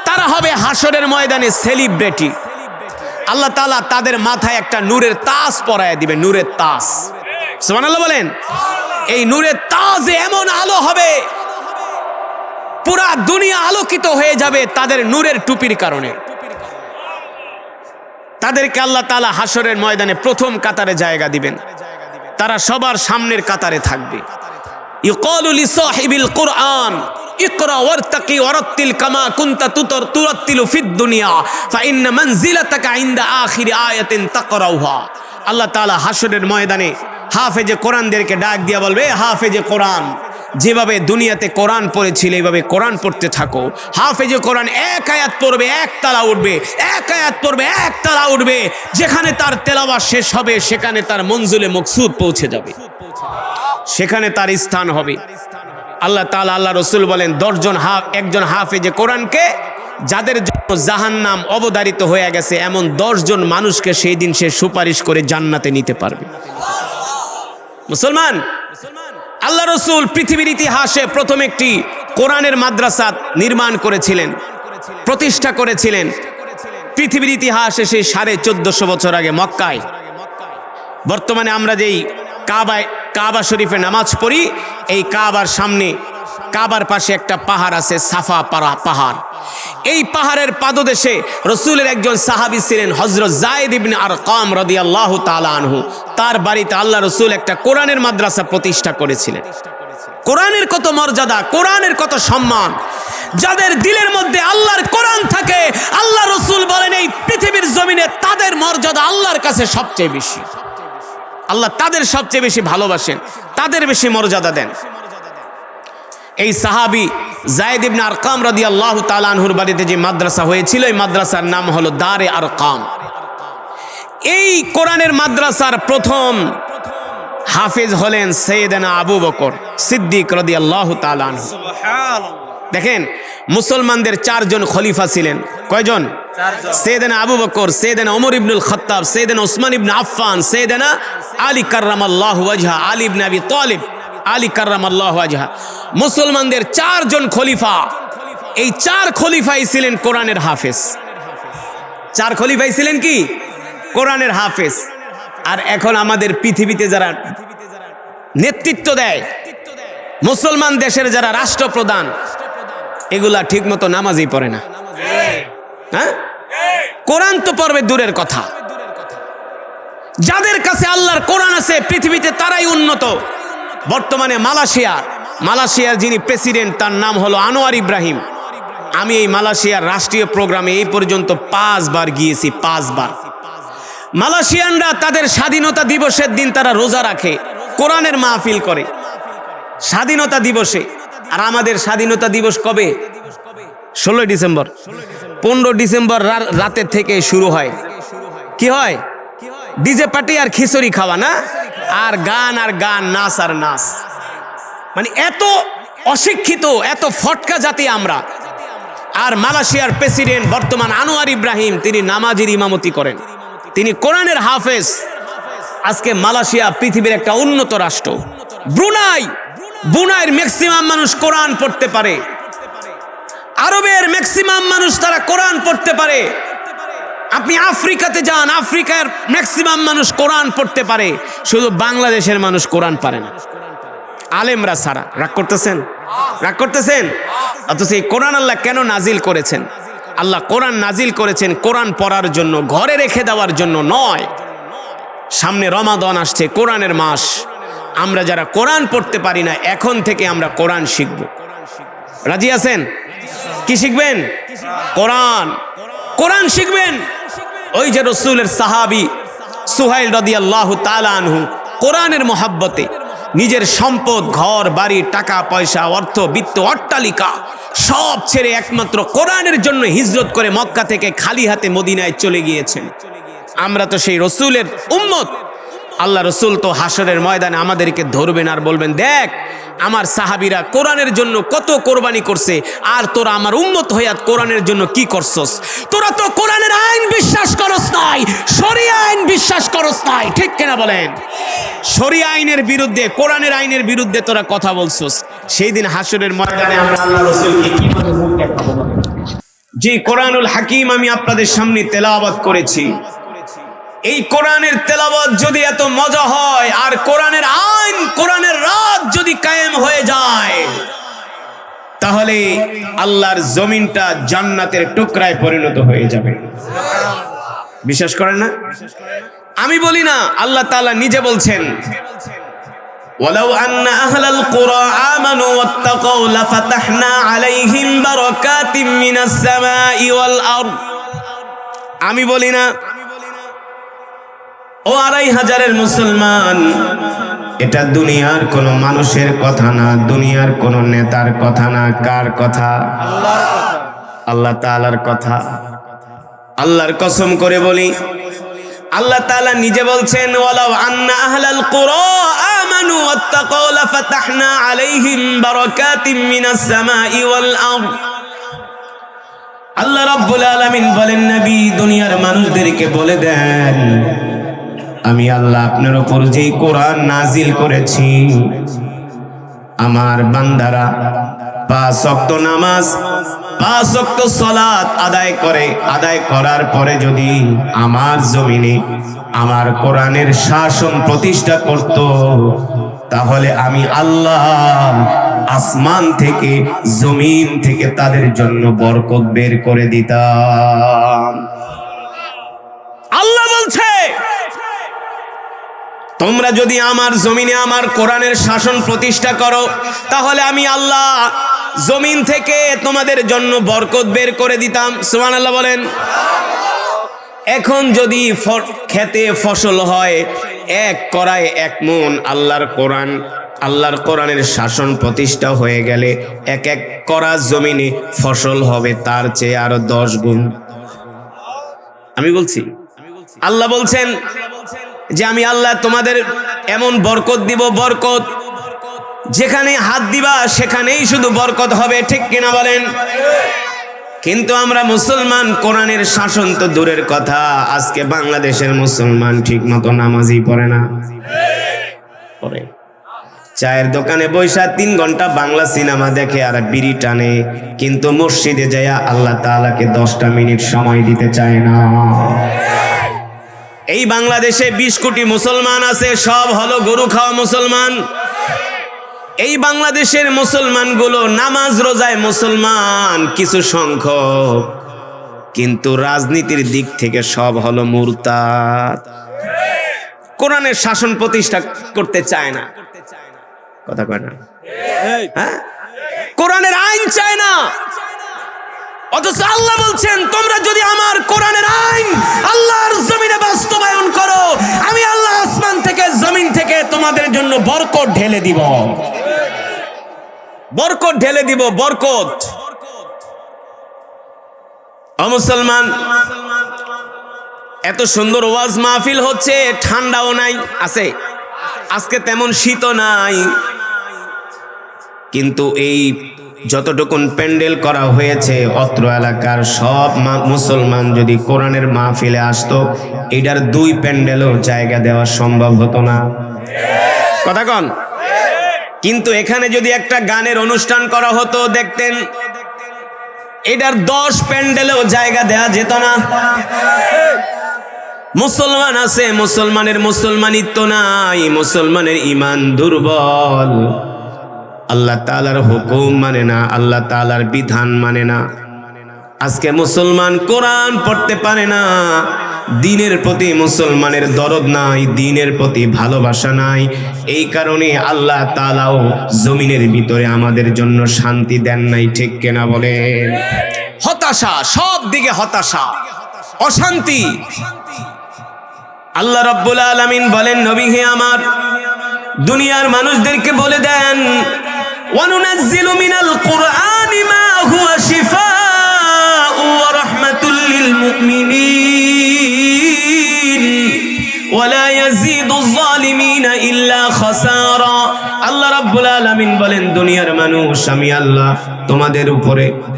তারা হবে হাসরের ময়দানে সেলিব্রিটি। আল্লাহ তাআলা তাদের মাথায় একটা নূরের তাজ পরায় দিবে, নূরের তাজ। সুবহানাল্লাহ বলেন। এই নূরের তাজে এমন আলো হবে, পুরা দুনিয়া আলোকিত হয়ে যাবে তাদের নূরের টুপির কারণে। তাদেরকে আল্লাহ তাআলা হাসরের ময়দানে প্রথম কাতারে জায়গা দিবেন, তারা সবার সামনের কাতারে থাকবে। ইউকালু লিসাহিবিল কুরআন ইকরা ওয়ারতাকি ওয়ারাত্তিল কামা কুনতা তুরাত্তিলু ফিদ দুনিয়া ফাইন্না মানজিলাতাকা ইনদা আখিরি আয়াতিন তাকরাউহা। আল্লাহ তাআলা হাসরের ময়দানে হাফেজে কোরআনদেরকে ডাক দিয়া বলবে, হাফেজে কোরআন, যেভাবে দুনিয়াতে কোরআন পড়েছিলে এইভাবে কোরআন পড়তে থাকো। হাফেজে কোরআন এক আয়াত পড়বে এক তালা উঠবে, এক আয়াত পড়বে এক তালা উঠবে, যেখানে তার তেলাওয়াত শেষ হবে সেখানে তার মঞ্জুলে মকসুদ পৌঁছে যাবে, সেখানে তার স্থান হবে। আল্লাহ তাআলা আল্লাহ রসুল বলেন একজন হাফেজে কোরআনকে যাদের জন্য জাহান্নাম অবধারিত হয়ে গেছে এমন 10 জন মানুষকে সেই দিন সে সুপারিশ করে জান্নাতে নিতে পারবে। মুসলমান, আল্লাহ রসুল পৃথিবীর ইতিহাসে প্রথম একটি কোরআনের মাদ্রাসা নির্মাণ করেছিলেন, প্রতিষ্ঠা করেছিলেন পৃথিবীর ইতিহাসে সেই 1450 বছর আগে মক্কায়। বর্তমানে আমরা যেই কাবা শরীফে নামাজ পড়ি, এই কাবার সামনে কাবার পাশে একটা পাহাড় আছে, সাফা পাহাড়। এই পাহাড়ের পাদদেশে রসুলের একজন সাহাবী ছিলেন হযরত যায়েদ ইবনে আরকাম রাদিয়াল্লাহু তাআলা আনহু। তার বাড়িতে আল্লাহ রসুল একটা কোরআনের মাদ্রাসা প্রতিষ্ঠা করেছিলেন। কোরআনের কত মর্যাদা, কোরআনের কত সম্মান। যাদের দিলের মধ্যে আল্লাহর কোরআন থাকে, আল্লাহ রসুল বলেন এই পৃথিবীর জমিনে তাদের মর্যাদা আল্লাহর কাছে সবচেয়ে বেশি। আল্লাহ তাদের সবচেয়ে বেশি ভালোবাসেন, তাদের বেশি মর্যাদা দেন। এই সাহাবী যায়েদ ইবনে আরকাম রাদিয়াল্লাহু তাআলা আনহুর বাড়িতে যে মাদ্রাসা হয়েছিল, এই মাদ্রাসার নাম হলো দারে আরকাম। এই কোরআনের মাদ্রাসার প্রথম হাফেজ হলেন সৈয়দনা আবু বকর সিদ্দিক রাদিয়াল্লাহু তাআলা আনহু। দেখেন, মুসলমানদের 4 জন খলিফা ছিলেন। কয়জন? সৈয়দনা আবু বকর, সৈয়দনা ওমর ইবনুল খাত্তাব, সৈয়দনা উসমান ইবনে আফফান, সৈয়দনা আলী কাররামাল্লাহু ওয়াজহা, আলী ইবনে আবি তালিব, আলী কাররামাল্লাহু ওয়াজহা। মুসলমানদের 4 জন খলিফা, এই 4 খলিফাই ছিলেন কোরআনের হাফেজ। 4 খলিফাই ছিলেন কি? কোরআনের হাফেজ। আর এখন আমাদের পৃথিবীতে যারা নেতৃত্ব দেয়, মুসলমান দেশের যারা রাষ্ট্রপ্রধান, এগুলা ঠিক মতো নামাজই পড়ে না। হ্যাঁ, কোরআন তো পড়বে দূরের কথা। যাদের কাছে আল্লাহর কোরআন আছে পৃথিবীতে তারাই উন্নত। বর্তমানে মালয়েশিয়ার যিনি প্রেসিডেন্ট তার নাম হলো আনোয়ার ইব্রাহিম। আমি এই মালয়েশিয়ার রাষ্ট্রীয় প্রোগ্রামে এই পর্যন্ত 5 বার গিয়েছি, 5 বার। মালয়েশিয়ানরা তাদের স্বাধীনতা দিবসের দিন তারা রোজা রাখে, কোরআনের মাহফিল করে স্বাধীনতা দিবসে। আর আমাদের স্বাধীনতা দিবস কবে? 16 ডিসেম্বর। 15 ডিসেম্বর রাতের থেকে শুরু হয়। কি হয়? ডিজে পার্টি আর খিচুড়ি খাওয়া না, আর গান আর গান, নাচ আর নাচ। মানে এত অশিক্ষিত, এত ফটকা জাতি আমরা। আর মালয়েশিয়ার প্রেসিডেন্ট বর্তমান আনোয়ার ইব্রাহিম, তিনি নামাজের ইমামতি করেন, তিনি কোরআনের হাফেজ। আজকে মালয়েশিয়া পৃথিবীর একটা উন্নত রাষ্ট্র। ব্রুনাইয়ের ম্যাক্সিমাম মানুষ কোরআন পড়তে পারে, আরবের ম্যাক্সিমাম মানুষ তারা কোরআন পড়তে পারে। আপনি আফ্রিকাতে যান, আফ্রিকার ম্যাক্সিমাম মানুষ কোরআন পড়তে পারে, শুধু বাংলাদেশের মানুষ কোরআন পারে না, আলেমরা ছাড়া। রাগ করতেছেন? অথচ এই কোরআন আল্লাহ কেন নাজিল করেছেন? আল্লাহ কোরআন নাজিল করেছেন কোরআন পড়ার জন্য, ঘরে রেখে দেওয়ার জন্য নয়। সামনে রমাদান আসছে, কোরআনের মাস। আমরা যারা কোরআন পড়তে পারি না, এখন থেকে আমরা কোরআন শিখব। রাজি আছেন? কি শিখবেন? কোরআন শিখবেন। ওই যে রসুলের সাহাবী সুহাইল রাদিয়াল্লাহু তাআলা আনহু কোরআনের মহাব্বতে নিজের সম্পদ, ঘর বাড়ি, টাকা পয়সা, অর্থ বিত্ত, অট্টালিকা সব ছেড়ে একমাত্র কোরআনের জন্য হিজরত করে মক্কা থেকে খালি হাতে মদিনায় চলে গিয়েছেন। আমরা তো সেই রসুলের উম্মত। আল্লাহ রসুল তো হাসরের ময়দানে আমাদেরকে ধরবেন আর বলবেন, দেখ আমার সাহাবীরা কোরআনের জন্য কত কোরবানি করছে, আর তোরা আমার উম্মত হইয়া কোরআনের জন্য কি করছস? তোরা তো কোরআনের আইন বিশ্বাস করস নাই, শরিয়া আইন বিশ্বাস করস নাই। ঠিক কিনা বলেন? শরিয়া আইনের বিরুদ্ধে, কোরআনের আইনের বিরুদ্ধে তোরা কথা বলছস। সেই দিন হাসরের ময়দানে আমরা আল্লাহ রাসূলকে কিভাবে মুখ দেখাবো? যে কোরআনুল হাকিম আমি আপনাদের সামনে তেলাওয়াত করেছি, এই কোরআনের তেলাওয়াত যদি এত মজা হয়, আর কোরআনের আইন, কোরআনের রাত যদি কায়েম হয়ে যায়, তাহলে আল্লাহর জমিনটা জান্নাতের টুকরায় পরিণত হয়ে যাবে। বিশ্বাস করেন না? আমি বলি না, আল্লাহ তাআলা নিজে বলছেন, ওয়ালাউ আন্না আহলাল কুরা আমানু ওয়াত্তাকাউ লাফাতাহনা আলাইহিম বারাকাতিম মিনাস সামাই ওয়াল আরদ। আমি বলি না, ও 2500 মুসলমান, এটা দুনিয়ার কোনো মানুষের কথা না, দুনিয়ার কোনো নেতার কথা না। কার কথা? আল্লাহ তাআলার কথা। আল্লাহর কসম করে বলি, আল্লাহ তাআলা নিজে বলছেন, ওয়ালাউ আন্না আহলাল কুরা আমানু ওয়াত্তাকাউ লাফাতাহনা আলাইহিম বারাকাতিম মিনাস সামাই ওয়াল আরদ। আল্লাহ রাব্বুল আলামিন বলেন, নবী দুনিয়ার মানুষদেরকে বলে দেন, আমি আল্লাহ আপনার উপর যে কোরআন নাজিল করেছি, আমার বান্দারা 5 ওয়াক্ত নামাজ 5 ওয়াক্ত সালাত আদায় করার পরে যদি আমার জমিনে আমার কোরআনের শাসন প্রতিষ্ঠা করত, তাহলে আমি আল্লাহ আসমান থেকে জমিন থেকে তাদের জন্য বরকত বের করে দিতাম। আল্লাহ বলছে, তোমরা যদি আমার জমিনে আমার কোরআনের শাসন প্রতিষ্ঠা করো, তাহলে আমি আল্লাহ জমিন থেকে তোমাদের জন্য বরকত বের করে দিতাম। সুবহানাল্লাহ বলেন। এখন যদি খেতে ফসল হয় 1 কড়ায় 1 মণ, আল্লাহর কোরআনের শাসন প্রতিষ্ঠা হয়ে গেলে 1 কড়া জমিনে ফসল হবে তার চেয়ে আরো 10 গুণ। আমি বলছি, আল্লাহ বলছেন যে আমি আল্লাহ তোমাদের এমন বরকত দিব, বরকত যেখানে হাত দিবা সেখানেই শুধু বরকত হবে। ঠিক কিনা বলেন? কিন্তু আমরা মুসলমান, কোরআনের শাসন তো দূরের কথা, আজকে বাংলাদেশের মুসলমান ঠিক মতো নামাজই পড়ে না। পড়ে চায়ের দোকানে বৈশা 3 ঘন্টা বাংলা সিনেমা দেখে আর বিড়ি টানে, কিন্তু মসজিদে যাইয়া আল্লাহ তাআলাকে 10টা মিনিট সময় দিতে চায় না। এই বাংলাদেশে 20 কোটি মুসলমান আছে, সব হলো গরু খাওয়া মুসলমান। এই বাংলাদেশের মুসলমানগুলো নামাজ রোজায় মুসলমান কিছু সংখ্যক, কিন্তু রাজনীতির দিক থেকে সব হলো মুরতাদ। কোরআনের শাসন প্রতিষ্ঠা করতে চায় না। কথা কয় না? হ্যাঁ, কোরআনের আইন চায় না। অথচ আল্লাহ বলছেন, তোমরা যদি আমার কোরআনের আইন আল্লাহর জমিনে বাস্তবায়ন করো, আমি আল্লাহ আসমান থেকে জমিন থেকে তোমাদের জন্য বরকত ঢেলে দিব। বরকত ঢেলে দিব, বরকত। ও মুসলমান, এত সুন্দর ওয়াজ মাহফিল হচ্ছে, ঠান্ডাও নাই, আছে আজকে তেমন শীতও নাই, কিন্তু এই যতটুকুন প্যান্ডেল করা হয়েছে অত্র এলাকার সব মুসলমান যদি কোরআনের মাহফিলে আসতো, এটার 2 প্যান্ডেলও জায়গা দেওয়া সম্ভব হতো না। কথা কন? কিন্তু এখানে যদি একটা গানের অনুষ্ঠান করা হতো, দেখতেন এটার 10 প্যান্ডেলেও জায়গা দেওয়া যেত না। মুসলমান আছে, মুসলমানের মুসলমানিত্ব নাই, মুসলমানের ঈমান দুর্বল, আল্লাহ তাআলার হুকুম মানে না, আল্লাহ তাআলার বিধান মানে না। আজকে মুসলমান কোরআন পড়তে পারে না, দ্বীনের প্রতি মুসলমানের দরদ নাই, দ্বীনের প্রতি ভালোবাসা নাই। এই কারণে আল্লাহ তাআলাও জমিনের ভিতরে আমাদের জন্য শান্তি দেন নাই। ঠিক কিনা বলেন? হতাশা, সব দিকে হতাশা, অশান্তি। আল্লাহ রাব্বুল আলামিন বলেন, নবী হে আমার, দুনিয়ার মানুষদেরকে বলে দেন, ওয়ানুনাজ্জিলু মিনাল কুরআনি মা হুয়া শিফাউ ওয়া রাহমাতুল লিল মুমিনিন ওয়া লা ইয়াজিদুয যালিমিনা ইল্লা খাসারা। আল্লাহ রাব্বুল আলামিন বলেন, দুনিয়ার মানুষ, আমি আল্লাহ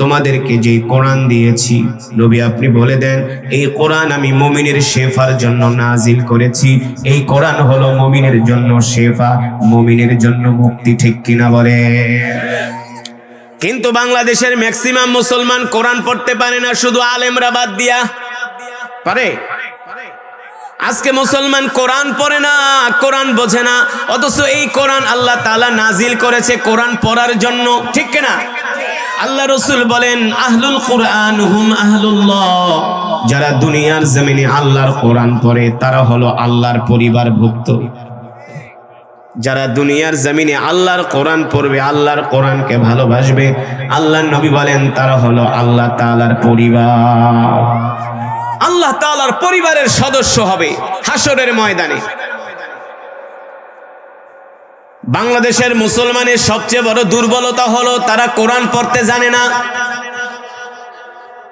তোমাদেরকে যে কোরআন দিয়েছি, নবী আপনি বলে দেন, এই কোরআন আমি মুমিনের শেফার জন্য নাজিল করেছি। এই কোরআন হলো মুমিনের জন্য শেফা, মুমিনের জন্য মুক্তি। ঠিক কিনা বলে? কিন্তু বাংলাদেশের ম্যাক্সিমাম মুসলমান কোরআন পড়তে পারে না, শুধু আলেমরা বাদ দিয়া। পারে? আজকে মুসলমান কোরআন পড়ে না, কোরআন বোঝে না, অথচ এই কোরআন আল্লাহ তাআলা নাজিল করেছে কোরআন পড়ার জন্য। ঠিক কিনা? আল্লাহ রাসূল বলেন, আহলুল কুরআন হুম আহলুল্লাহ, যারা দুনিয়ার জমিনে আল্লাহর কোরআন পড়ে তারা হলো আল্লাহর পরিবারভুক্ত। যারা দুনিয়ার জমিনে আল্লাহর কোরআন পড়বে, আল্লাহর কোরআনকে ভালোবাসবে, আল্লাহর নবী বলেন তারা হলো আল্লাহ তাআলার পরিবার, আল্লাহ তাআলার পরিবারের সদস্য হবে হাসরের ময়দানে। বাংলাদেশের মুসলমানের সবচেয়ে বড় দুর্বলতা হলো তারা কোরআন পড়তে জানে না।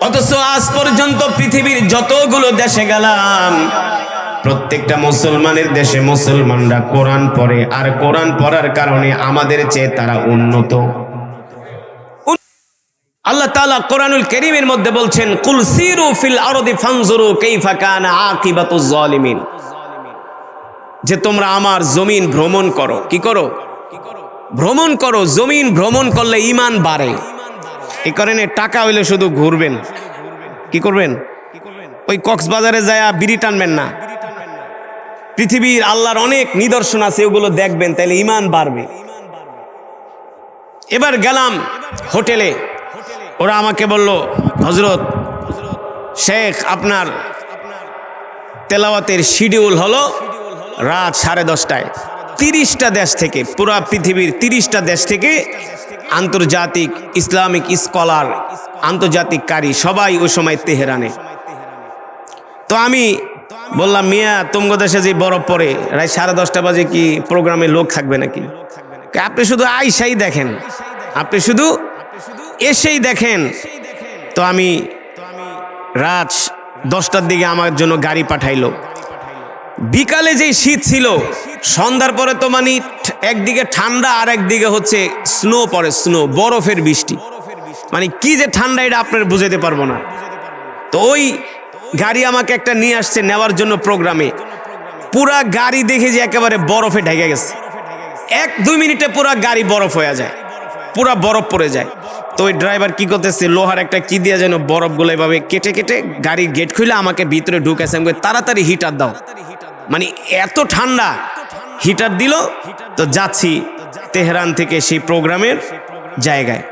অথচ আজ পর্যন্ত পৃথিবীর যতগুলো দেশে গেলাম, প্রত্যেকটা মুসলমানের দেশে মুসলমানরা কোরআন পড়ে, আর কোরআন পড়ার কারণে আমাদের চেয়ে তারা উন্নত। আল্লাহ তাআলা কোরআনুল কারীমের মধ্যে বলছেন, কুল সিরু ফিল আরদি ফানজুরু কাইফা কানা আকিবাতুজ জালিমিন, যে তোমরা আমার জমিন ভ্রমণ করো। কি করো? ভ্রমণ করো। জমিন ভ্রমণ করলে ঈমান বাড়ে। এই কারণে টাকা হইলে শুধু ঘুরবেন, কি করবেন? ওই কক্সবাজারে যায় বিড়ি টানবেন না। পৃথিবীর আল্লাহর অনেক নিদর্শন আছে, ওগুলো দেখবেন, তাইলে ঈমান বাড়বে। এবার গেলাম হোটেলে, ওরা আমাকে বলল, হযরত শেখ আপনার তেলাওয়াতের শিডিউল হলো রাত 10:30টায়। 30টা দেশ থেকে, পুরা পৃথিবীর 30টা দেশ থেকে আন্তর্জাতিক ইসলামিক স্কলার, আন্তর্জাতিক কারি সবাই ওই সময় তেহরানে। তো আমি বললাম, মিয়া তুমগো দেশে যে বরফ পড়ে, রাত 10:30 বাজে কি প্রোগ্রামে লোক থাকবে নাকি? আপনি শুধু আইসাই দেখেন, আপনি শুধু এসেই দেখেন। তো আমি রাত 10টার দিকে আমার জন্য গাড়ি পাঠাইলো। বিকালে যে শীত ছিল, সন্ধ্যার পরে তো মানে একদিকে ঠান্ডা আর একদিকে হচ্ছে স্নো পড়ে, স্নো, বরফের বৃষ্টি। মানে কি যে ঠান্ডা এটা আপনার বুঝাতে পারবো না। তো ওই গাড়ি আমাকে একটা নিয়ে আসছে নেওয়ার জন্য প্রোগ্রামে। পুরা গাড়ি দেখে যে একেবারে বরফে ঢেকে গেছে। 1-2 মিনিটে পুরা গাড়ি বরফ হয়ে যায়, পুরা বরফ পড়ে যায়। তো ওই ড্রাইভার কি করতেছে, লোহার একটা কি দিয়ে যেন বরফগুলো এভাবে কেটে কেটে গাড়ির গেট খুলে আমাকে ভিতরে ঢুকেছে। আমি তাড়াতাড়ি হিটার দাও, মানে এত ঠান্ডা। হিটার দিল। তো যাচ্ছি তেহরান থেকে সেই প্রোগ্রামের জায়গায়।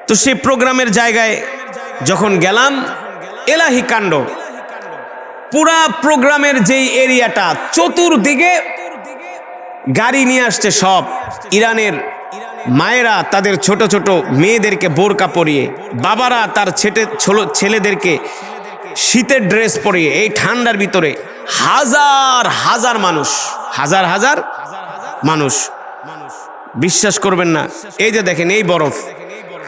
তো সেই প্রোগ্রামের জায়গায় যখন গেলাম, এলাহি কাণ্ড। পুরা প্রোগ্রামের যেই এরিয়াটা, চতুর্দিকে গাড়ি নিয়ে আসছে সব। ইরানের মায়েরা তাদের ছোট ছোট মেয়েদেরকে বোরকা পরিয়ে, বাবারা তার ছেলেদেরকে শীতের ড্রেস পরিয়ে, এই ঠান্ডার ভিতরে হাজার হাজার মানুষ, হাজার হাজার মানুষ। বিশ্বাস করবেন না, এই যে দেখেন এই বরফ,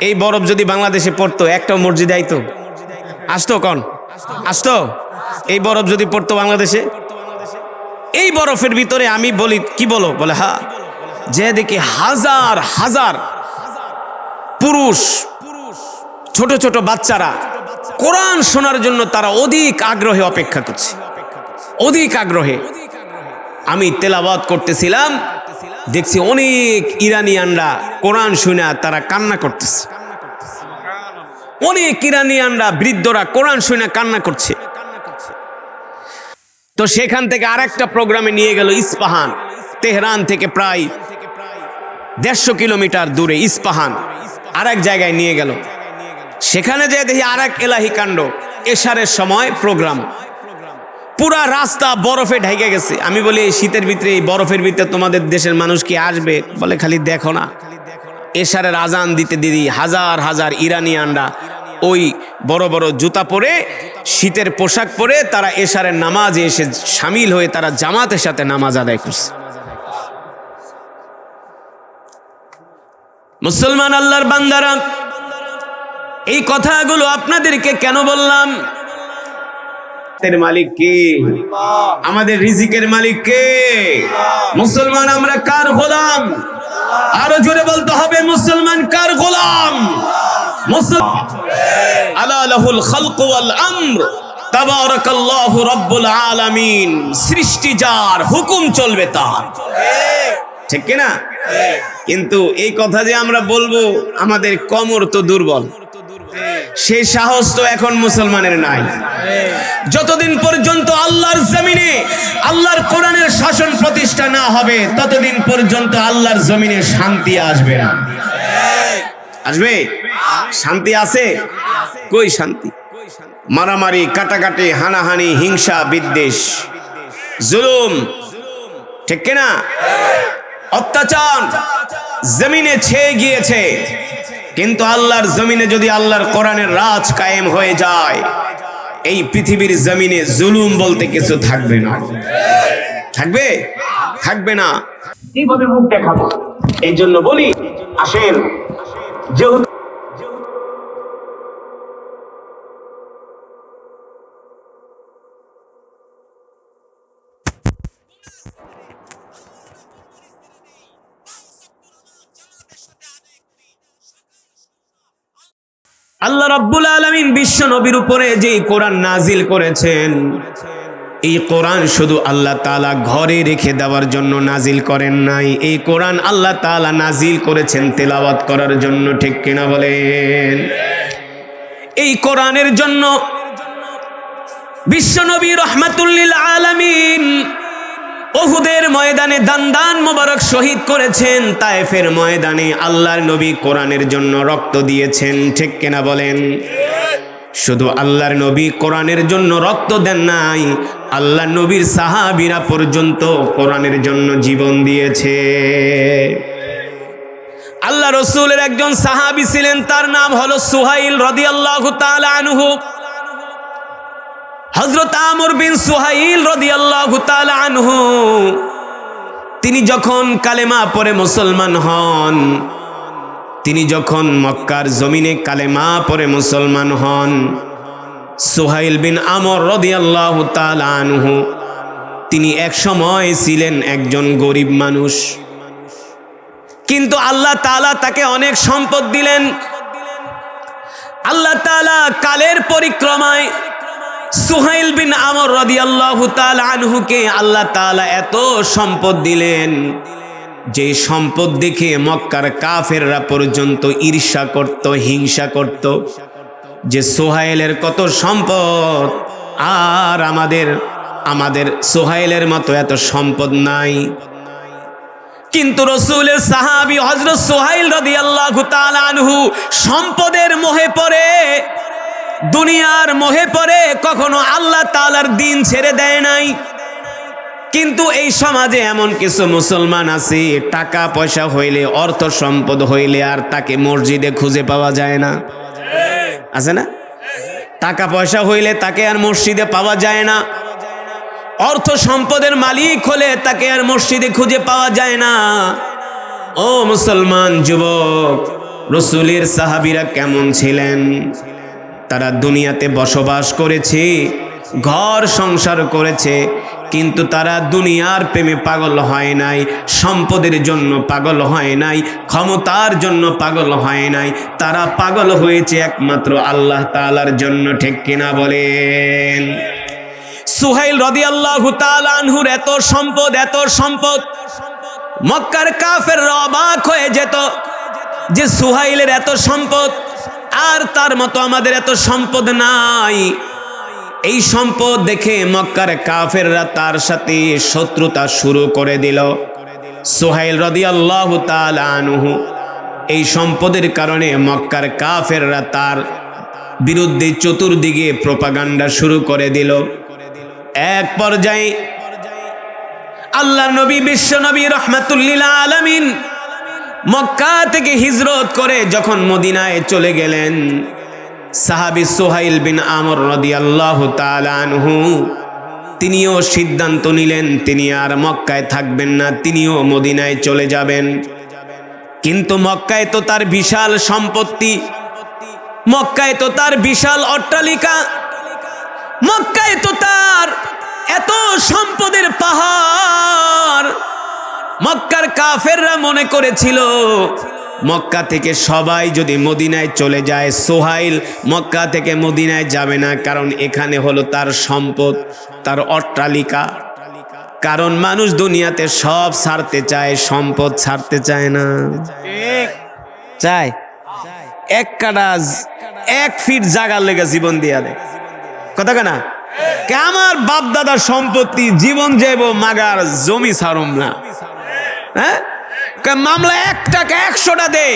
এই বরফ যদি বাংলাদেশে পড়তো, একটা মসজিদে আইতো? আসতো? কন আসতো? এই বরফ যদি পড়তো বাংলাদেশে, এই বরফের ভিতরে আমি বলি, কি বলো? বলে হ্যাঁ। যে দেখি হাজার হাজার পুরুষ, ছোট ছোট বাচ্চারা কোরআন শোনার জন্য তারা অধিক আগ্রহে অপেক্ষা করছে, অধিক আগ্রহে। আমি তেলাওয়াত করতেছিলাম, দেখছি অনেক ইরানিয়ানরা কোরআন শুনে তারা কান্না করতেছে। অনেক ইরানিয়ানরা, বৃদ্ধরা কোরআন শুনে কান্না করছে। তো সেখান থেকে আরেকটা প্রোগ্রামে নিয়ে গেল ইস্পাহান। তেহরান থেকে প্রায় 150 কিলোমিটার দূরে ইস্পাহান আরেক জায়গায় নিয়ে গেল। সেখানে যে দেখি আরেক এলাহি কাণ্ড, এশারের সময় প্রোগ্রাম। পুরা রাস্তা বরফে ঢেকে গেছে। আমি বলি, এই শীতের ভিতরে, এই বরফের ভিতরে তোমাদের দেশের মানুষ কি আসবে? বলে খালি দেখো না। এশারের আজান দিতে দিদি হাজার হাজার ইরানিয়ানরা ওই বড় বড় জুতা পরে, শীতের পোশাক পরে তারা এশারের নামাজে এসে শামিল হয়ে তারা জামাতের সাথে নামাজ আদায় করছে। মুসলমান আল্লাহর বান্দারা, এই কথাগুলো আপনাদেরকে কেন বললাম? মালিক কে? আমাদের রিজিকের মালিক কে? মুসলমান আমরা কার গোলাম? আরো জোরে বলতে হবে, মুসলমান কার গোলাম? আলা লাহুল খালকু ওয়াল আমর, তাবারাকাল্লাহু রাব্বুল আলামিন। সৃষ্টি যার, হুকুম চলবে তার। ঠিক কি না? কিন্তু এই কথা যে আমরা বলবো, আমাদের কমর তো দুর্বল, সেই সাহস তো এখন মুসলমানের নাই। যতদিন পর্যন্ত আল্লাহর জমিনে আল্লাহর কোরআনের শাসন প্রতিষ্ঠা না হবে, ততদিন পর্যন্ত আল্লাহর জমিনে শান্তি আসবে না। আসবে? শান্তি আছে? কই শান্তি? মারামারি, কাটাকাটি, হানাহানি, হিংসা, বিদ্বেষ, জুলুম, ঠিক কিনা? অত্যাচার জমিনে ছেয়ে গিয়েছে। কিন্তু আল্লাহর জমিনে যদি আল্লাহর কোরআনের রাজ কায়েম হয়ে যায়, এই পৃথিবীর জমিনে জুলুম বলতে কিছু থাকবে না। থাকবে? থাকবে না। কিভাবে মুখ দেখাবো? এই জন্য বলি, আসেন, যেহেতু আল্লাহ রাব্বুল আলামিন বিশ্ব নবীর উপরে যে কোরআন নাজিল করেছেন, এই কোরআন শুধু আল্লাহ তাআলা ঘরে রেখে দেওয়ার জন্য নাজিল করেন নাই। এই কোরআন আল্লাহ তাআলা নাজিল করেছেন তেলাওয়াত করার জন্য। ঠিক কিনা বলেন? এই কোরআনের জন্য বিশ্ব নবী রাহমাতুল লিল আলামিন উহুদের ময়দানে দান মোবারক শহীদ করেছেন। তায়েফের ময়দানে আল্লাহর নবী কোরআনের জন্য রক্ত দিয়েছেন। ঠিক কিনা বলেন? শুধু আল্লাহর নবী কোরআনের জন্য রক্ত দেন নাই, আল্লাহ নবীর সাহাবীরা পর্যন্ত কোরআনের জন্য জীবন দিয়েছে। আল্লাহ রসুলের একজন সাহাবী ছিলেন, তার নাম হলো সুহাইল রাদিয়াল্লাহু তাআলা আনহু। হযরত আমর বিন সুহাইল রাদিয়াল্লাহু তাআলা আনহু তিনি যখন কালেমা পড়ে মুসলমান হন, তিনি যখন মক্কার জমিনে কালেমা পড়ে মুসলমান হন, সুহাইল বিন আমর রাদিয়াল্লাহু তাআলা আনহু তিনি এক সময় ছিলেন একজন গরিব মানুষ, কিন্তু আল্লাহ তাআলা তাকে অনেক সম্পদ দিলেন। আল্লাহ তাআলা কালের পরিক্রমায় সুহাইল বিন আমর রাদিয়াল্লাহু তাআলা আনহুকে আল্লাহ তাআলা এত সম্পদ দিলেন, যে সম্পদ দেখে মক্কার কাফেররা পর্যন্ত ঈর্ষা করত, হিংসা করত, যে সুহাইলের কত সম্পদ, আর আমাদের সুহাইলের মতো এত সম্পদ নাই। কিন্তু রাসূলের সাহাবী হযরত সুহাইল রাদিয়াল্লাহু তাআলা আনহু সম্পদের মোহে পড়ে, দুনিয়ার মোহে পড়ে কখনো আল্লাহ তাআলার দিন ছেড়ে দেয় নাই। কিন্তু এই সমাজে এমন কিছু মুসলমান আছে, টাকা পয়সা হইলে, অর্থ সম্পদ হইলে আর তাকে মসজিদে খুঁজে পাওয়া যায় না। আছে না? টাকা পয়সা হইলে তাকে আর মসজিদে পাওয়া যায় না। অর্থ সম্পদের মালিক হলে তাকে আর মসজিদে খুঁজে পাওয়া যায় না। ও মুসলমান যুবক, রাসূলের সাহাবীরা কেমন ছিলেন? তারা দুনিয়াতে বসবাস করেছে, ঘর সংসার করেছে, কিন্তু তারা দুনিয়ার প্রেমে পাগল হয় নাই, সম্পদের জন্য পাগল হয় নাই, ক্ষমতার জন্য পাগল হয় নাই। তারা পাগল হয়েছে একমাত্র আল্লাহ তাআলার জন্য। ঠিক কিনা বলেন? সুহাইল রাদিয়াল্লাহু তাআলা আনহুর এত সম্পদ, মক্কার কাফেররা অবাক হয়ে যেত যে সুহাইলের এত সম্পদ, আর তার মতো আমাদের এত সম্পদ নাই। এই সম্পদ দেখে মক্কার কাফেররা তার সাথে শত্রুতা শুরু করে দিল। সুহাইল রাদিয়াল্লাহু তাআলা আনহু এই সম্পদের কারণে মক্কার কাফেররা তার বিরুদ্ধে চতুর্দিকে প্রোপাগান্ডা শুরু করে দিল। এক পর্যায়ে আল্লাহর নবী বিশ্ব নবী রাহমাতুল লিল আলামিন মক্কা থেকে হিজরত করে যখন মদিনায় চলে গেলেন, সাহাবী সুহাইল বিন আমর রাদিয়াল্লাহু তাআলা আনহু তিনিও সিদ্ধান্ত নিলেন তিনি আর মক্কায় থাকবেন না, তিনিও মদিনায় চলে যাবেন। কিন্তু মক্কায় তো তার বিশাল সম্পত্তি, মক্কায় তো তার বিশাল অট্টালিকা, মক্কায় তো তার এত সম্পদের পাহাড়। মক্কার কাফেররা মনে করেছিল মক্কা থেকে সবাই যদি মদিনায় চলে যায়, সুহাইল মক্কা থেকে মদিনায় যাবে না, কারণ এখানে হলো তার সম্পদ, তার অট্টালিকা। কারণ মানুষ দুনিয়াতে সব ছাড়তে চায়, সম্পদ ছাড়তে চায় না। চায় এক কাটাজ 1 ফিট জায়গার লেগে জীবন দিয়া দেয়। কথা কেনা? আমার বাপ দাদার সম্পত্তি, জীবন যাইব মাগার, জমি ছাড়ুম না। হ্যাঁ, মামলা 1 টাকা 100টা দে,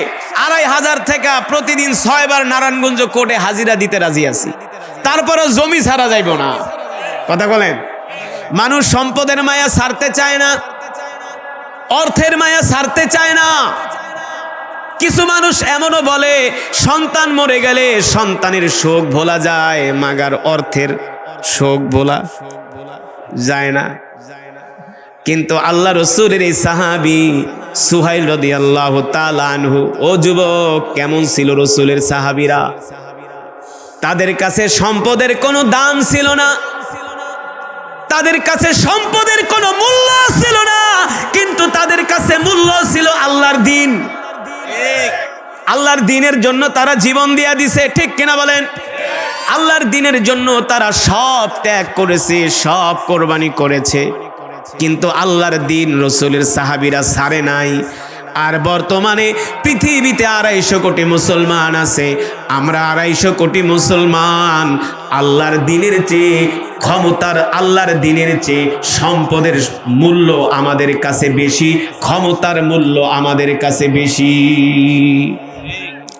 2500 টাকা প্রতিদিন 6 বার নারায়ণগঞ্জ কোর্টে হাজিরা দিতে রাজি আছি, তারপরে জমি ছাড়া যাইব না। কথা বলেন? মানুষ সম্পদের মায়া ছাড়তে চায় না, অর্থের মায়া ছাড়তে চায় না। কিছু মানুষ এমনও বলে সন্তান মরে গেলে সন্তানের শোক ভোলা যায়, মাগার অর্থের শোক ভোলা যায় না। কিন্তু আল্লাহ রসুলের এই সাহাবী সুহাইল রাদিয়াল্লাহু তাআলা আনহু, ও যুবক, কেমন ছিল রসুলের সাহাবীরা? তাদের কাছে সম্পদের কোনো দাম ছিল না, তাদের কাছে সম্পদের কোনো মূল্য ছিল না, কিন্তু তাদের কাছে মূল্য ছিল আল্লাহর দ্বীন। আল্লাহর দ্বীনের জন্য তারা জীবন দিয়া দিছে, ঠিক কিনা বলেন? আল্লাহর দ্বীনের জন্য তারা সব ত্যাগ করেছে, সব কোরবানি করেছে, কিন্তু আল্লাহর দ্বীন রসুলের সাহাবীরা ছাড়ে নাই। আর বর্তমানে পৃথিবীতে 250 কোটি মুসলমান আছে, আমরা 250 কোটি মুসলমান আল্লাহর দ্বীনের চেয়ে, ক্ষমতার আল্লাহর দ্বীনের চেয়ে সম্পদের মূল্য আমাদের কাছে বেশি, ক্ষমতার মূল্য আমাদের কাছে বেশি।